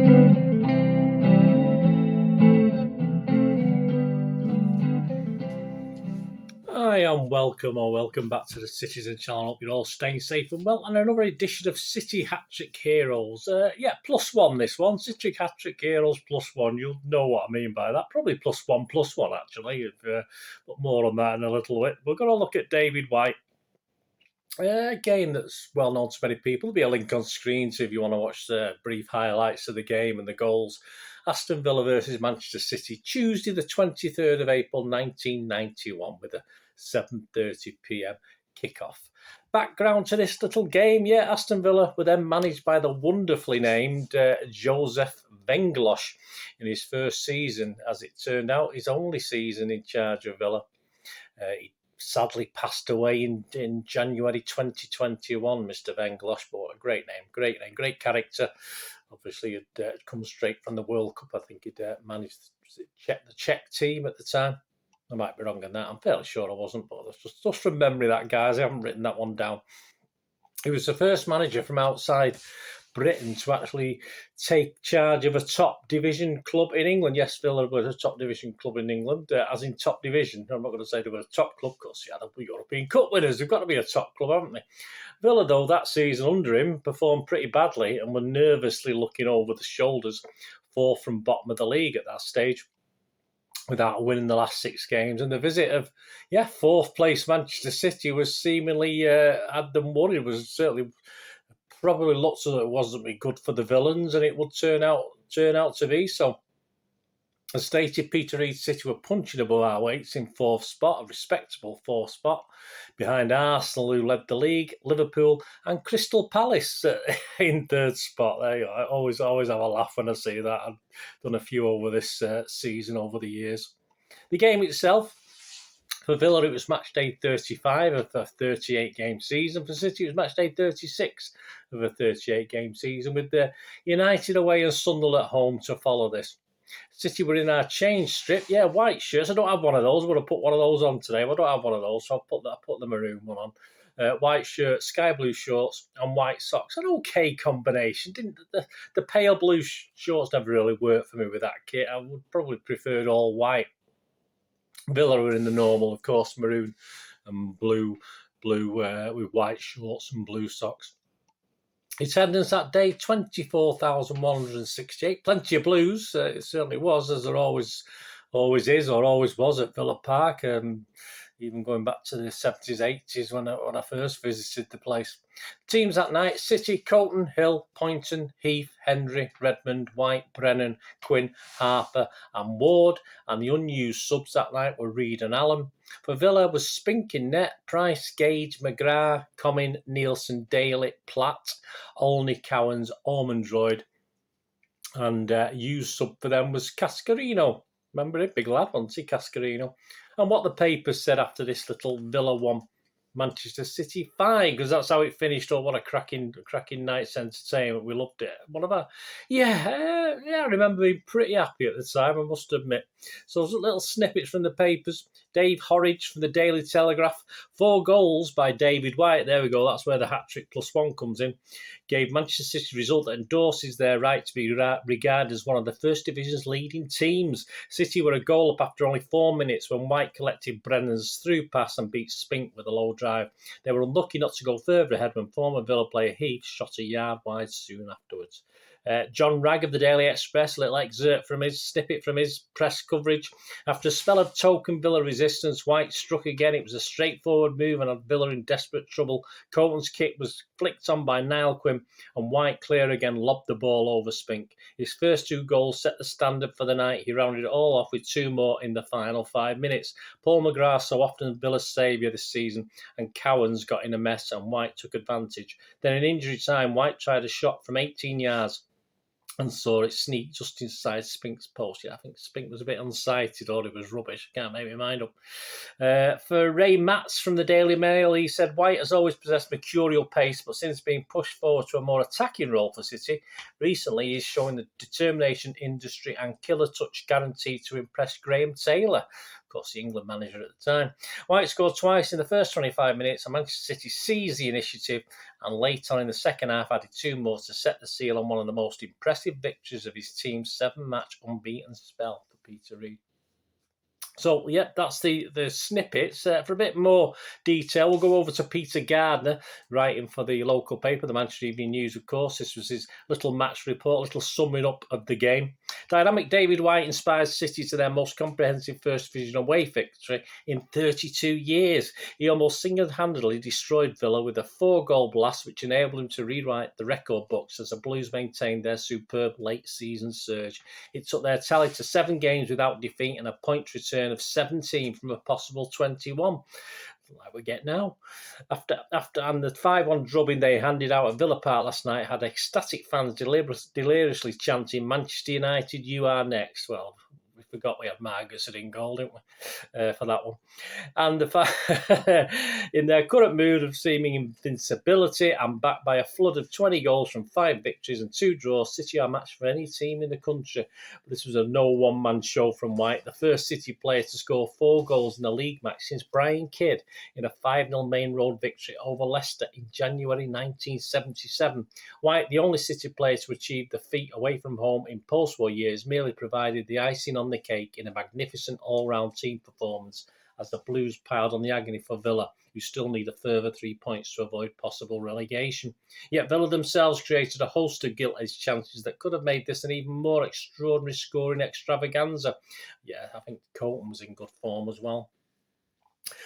Hi and welcome back to the Citizen channel. Hope you're all staying safe and well, and another edition of City Hat-Trick Heroes. +1 this one. City Hat-Trick Heroes +1. You'll know what I mean by that. Probably +1 actually, but more on that in a little bit. We're going to look at David White. A game that's well known to many people. There'll be a link on screen if you want to watch the brief highlights of the game and the goals. Aston Villa versus Manchester City, Tuesday the 23rd of April 1991 with a 7:30 p.m. kickoff. Background to this little game, Aston Villa were then managed by the wonderfully named Joseph Venglos in his first season, as it turned out, his only season in charge of Villa. He sadly passed away in January 2021, Mr. Venglos, but a great name, great character. Obviously, he'd come straight from the World Cup. I think he'd managed the Czech team at the time. I might be wrong on that. I'm fairly sure I wasn't, but just from memory, that, guys. I haven't written that one down. He was the first manager from outside Britain to actually take charge of a top division club in England. Yes, Villa was a top division club in England, as in top division. I'm not going to say they were a top club because the European Cup winners. They've got to be a top club, haven't they? Villa, though, that season under him performed pretty badly and were nervously looking over the shoulders, fourth from bottom of the league at that stage, without winning the last 6 games. And the visit of, fourth place Manchester City was seemingly had them worried. Was certainly probably lots of it wasn't be good for the villains, and it would turn out to be so. As stated, Peter Reid City were punching above our weights in 4th spot, a respectable 4th spot, behind Arsenal, who led the league, Liverpool and Crystal Palace in 3rd spot. There you go. I always have a laugh when I see that. I've done a few over this season over the years. The game itself, for Villa, it was match day 35 of a 38-game season. For City, it was match day 36 of a 38-game season, with the United away and Sunderland at home to follow this. City were in our change strip, white shirts. I don't have one of those. I would have put one of those on today. I don't have one of those, so I put the maroon one on. White shirt, sky blue shorts, and white socks. An okay combination. The pale blue shorts never really worked for me with that kit. I would probably preferred all white. Villa were in the normal, of course, maroon and blue with white shorts and blue socks. Attendance that day, 24,168. Plenty of blues. It certainly was, as there always is or always was at Villa Park. Even going back to the 70s, 80s when I first visited the place. Teams that night: City, Creighton, Hill, Poynton, Heath, Hendry, Redmond, White, Brennan, Quinn, Harper and Ward. And the unused subs that night were Reid and Allen. For Villa was Spink in net, Price, Gage, McGrath, Comyn, Nielsen, Daly, Platt, Olney, Cowans, Ormondroyd. And used sub for them was Cascarino. Remember it? Big lad, wasn't he, Cascarino? And what the papers said after this little Villa 1, Manchester City 5, because that's how it finished. Oh, what a cracking night's entertainment. We loved it. I remember being pretty happy at the time, I must admit. So there's little snippets from the papers. Dave Horridge from the Daily Telegraph. 4 goals by David White. There we go. That's where the hat-trick +1 comes in. Gave Manchester City a result that endorses their right to be regarded as one of the First Division's leading teams. City were a goal up after only 4 minutes when White collected Brennan's through pass and beat Spink with a low drive. They were unlucky not to go further ahead when former Villa player Heath shot a yard wide soon afterwards. John Ragg of the Daily Express, a little excerpt from his snippet from his press coverage. After a spell of token Villa resistance, White struck again. It was a straightforward move and had Villa in desperate trouble. Coulton's kick was flicked on by Niall Quinn, and White, clear again, lobbed the ball over Spink. His first 2 goals set the standard for the night. He rounded it all off with 2 more in the final 5 minutes. Paul McGrath, so often Villa's saviour this season, and Cowans got in a mess, and White took advantage. Then in injury time, White tried a shot from 18 yards. And saw it sneak just inside Spink's post. I think Spink was a bit unsighted, or it was rubbish. I can't make my mind up. For Ray Matz from the Daily Mail, he said, White has always possessed mercurial pace, but since being pushed forward to a more attacking role for City, recently he's showing the determination, industry and killer touch guaranteed to impress Graham Taylor. course, the England manager at the time. White scored twice in the first 25 minutes, and Manchester City seized the initiative, and late on in the second half added 2 more to set the seal on one of the most impressive victories of his team's 7-match unbeaten spell for Peter Reid. So, yeah, that's the snippets. For a bit more detail, we'll go over to Peter Gardner, writing for the local paper, the Manchester Evening News, of course. This was his little match report, little summing up of the game. Dynamic David White inspires City to their most comprehensive First Division away victory in 32 years. He almost single-handedly destroyed Villa with a 4-goal blast, which enabled him to rewrite the record books as the Blues maintained their superb late-season surge. It took their tally to 7 games without defeat and a point return of 17 from a possible 21, like we get now. After and the 5-1 drubbing they handed out at Villa Park last night had ecstatic fans deliriously chanting, "Manchester United, you are next." Well, we forgot we had Marcus in goal, didn't we, for that one. And in their current mood of seeming invincibility and backed by a flood of 20 goals from 5 victories and 2 draws, City are matched for any team in the country. But this was a no one-man show from White, the first City player to score 4 goals in a league match since Brian Kidd in a 5-0 Main Road victory over Leicester in January 1977. White, the only City player to achieve the feat away from home in post-war years, merely provided the icing on the cake in a magnificent all-round team performance as the Blues piled on the agony for Villa, who still need a further 3 points to avoid possible relegation. Yet Villa themselves created a host of gilt-edged chances that could have made this an even more extraordinary scoring extravaganza. Yeah, I think Creighton was in good form as well.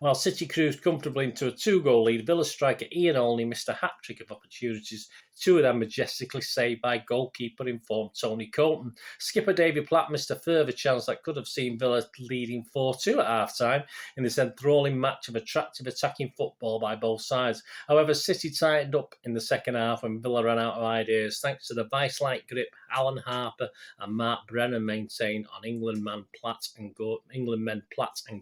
While City cruised comfortably into a 2-goal lead, Villa striker Ian Olney missed a hat-trick of opportunities, 2 of them majestically saved by goalkeeper-informed Tony Creighton. Skipper David Platt missed a further chance that could have seen Villa leading 4-2 at half-time in this enthralling match of attractive attacking football by both sides. However, City tightened up in the second half when Villa ran out of ideas, thanks to the vice-like grip Alan Harper and Marc Brennan maintained on England men Platt and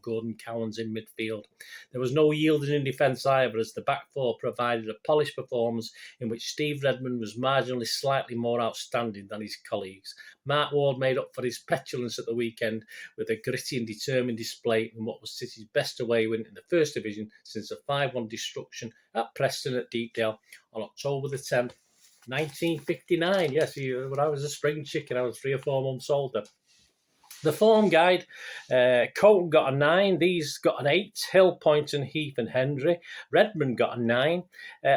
Gordon Cowans in midfield. There was no yielding in defence either, as the back four provided a polished performance in which Steve Redmond was marginally slightly more outstanding than his colleagues. Mark Ward made up for his petulance at the weekend with a gritty and determined display in what was City's best away win in the First Division since a 5-1 destruction at Preston at Deepdale on October the 10th, 1959. Yes, when I was a spring chicken, I was 3 or 4 months older. The form guide, Creighton got a 9, these got an 8, Hill, Poynton, Heath and Hendry. Redmond got a 9.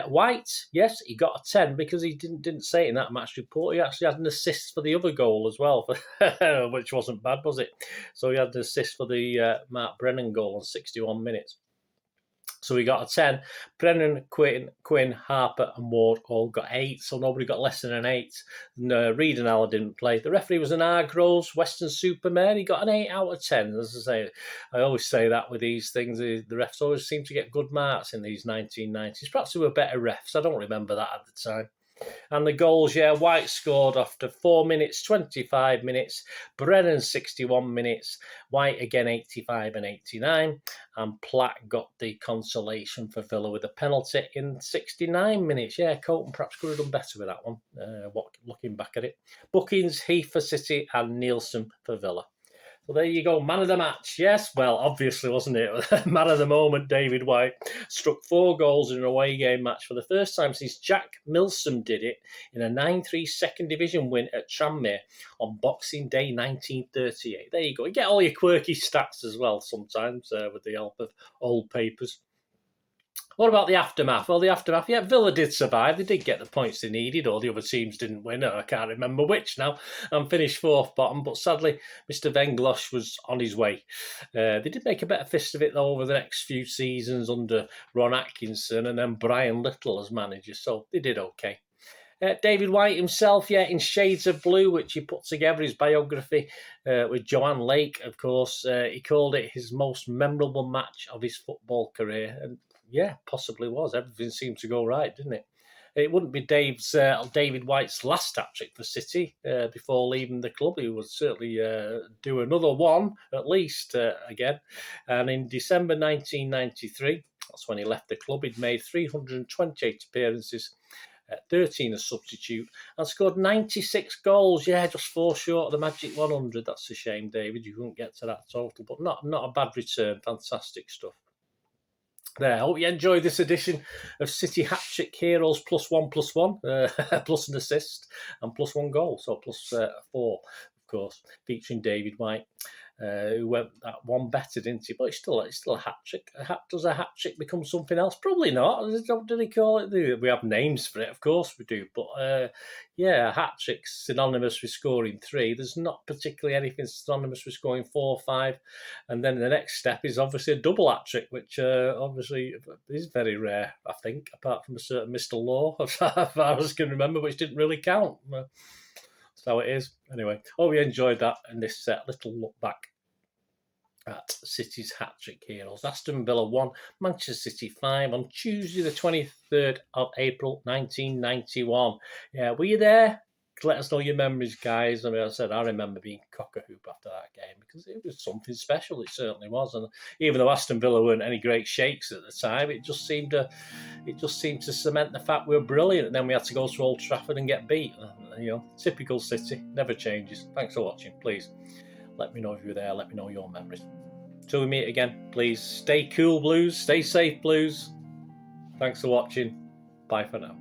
White, yes, he got a 10 because he didn't say it in that match report. He actually had an assist for the other goal as well, which wasn't bad, was it? So he had an assist for the Marc Brennan goal on 61 minutes. So we got a 10. Brennan, Quinn, Harper and Ward all got 8, so nobody got less than an 8. No, Reid and Alla didn't play. The referee was an Argrose, Western Superman. He got an 8 out of 10. As I say, I always say that with these things. The refs always seem to get good marks in these 1990s. Perhaps they were better refs. I don't remember that at the time. And the goals, yeah, White scored after 4 minutes, 25 minutes, Brennan 61 minutes, White again 85 and 89, and Platt got the consolation for Villa with a penalty in 69 minutes. Yeah, Creighton perhaps could have done better with that one, looking back at it. Bookings, Heath for City and Nielsen for Villa. Well, there you go, man of the match. Yes, well, obviously, wasn't it? Man of the moment, David White struck 4 goals in an away game match for the first time since Jack Milsom did it in a 9-3 second division win at Tranmere on Boxing Day 1938. There you go. You get all your quirky stats as well sometimes with the help of old papers. What about the aftermath? Well, the aftermath, yeah, Villa did survive. They did get the points they needed, or the other teams didn't win. I can't remember which now, and finished 4th bottom. But sadly, Mr. Venglosh was on his way. They did make a better fist of it, though, over the next few seasons under Ron Atkinson and then Brian Little as manager. So they did okay. David White himself, yeah, in Shades of Blue, which he put together, his biography with Joanne Lake, of course. He called it his most memorable match of his football career. And yeah, possibly was. Everything seemed to go right, didn't it? It wouldn't be David White's last hat-trick for City before leaving the club. He would certainly do another one, at least, again. And in December 1993, that's when he left the club, he'd made 328 appearances 13 as substitute, and scored 96 goals. Yeah, just 4 short of the magic 100. That's a shame, David. You couldn't get to that total, but not a bad return. Fantastic stuff. There, I hope you enjoyed this edition of City Hat-Trick Heroes +1+1, plus an assist and +1 goal, so +4, of course, featuring David White, who went that one better, didn't he? But it's still a hat-trick. Does a hat-trick become something else? Probably not. Do they call it? We have names for it, of course we do, but yeah, a hat-trick's synonymous with scoring 3. There's not particularly anything synonymous with scoring 4 or 5. And then the next step is obviously a double hat-trick, which obviously is very rare, I think, apart from a certain Mr. Law, as far as I can remember, which didn't really count. That's how it is. Anyway, hope you enjoyed that in this little look back at City's hat-trick heroes. Aston Villa 1, Manchester City 5 on Tuesday the 23rd of April 1991. Yeah, were you there? Let us know your memories, guys. I mean, I remember being cock-a-hoop after that game because it was something special. It certainly was. And even though Aston Villa weren't any great shakes at the time, it just seemed to cement the fact we were brilliant. And then we had to go to Old Trafford and get beat. Typical City, never changes. Thanks for watching. Please let me know if you're there. Let me know your memories. Till we meet again, please stay cool, Blues. Stay safe, Blues. Thanks for watching. Bye for now.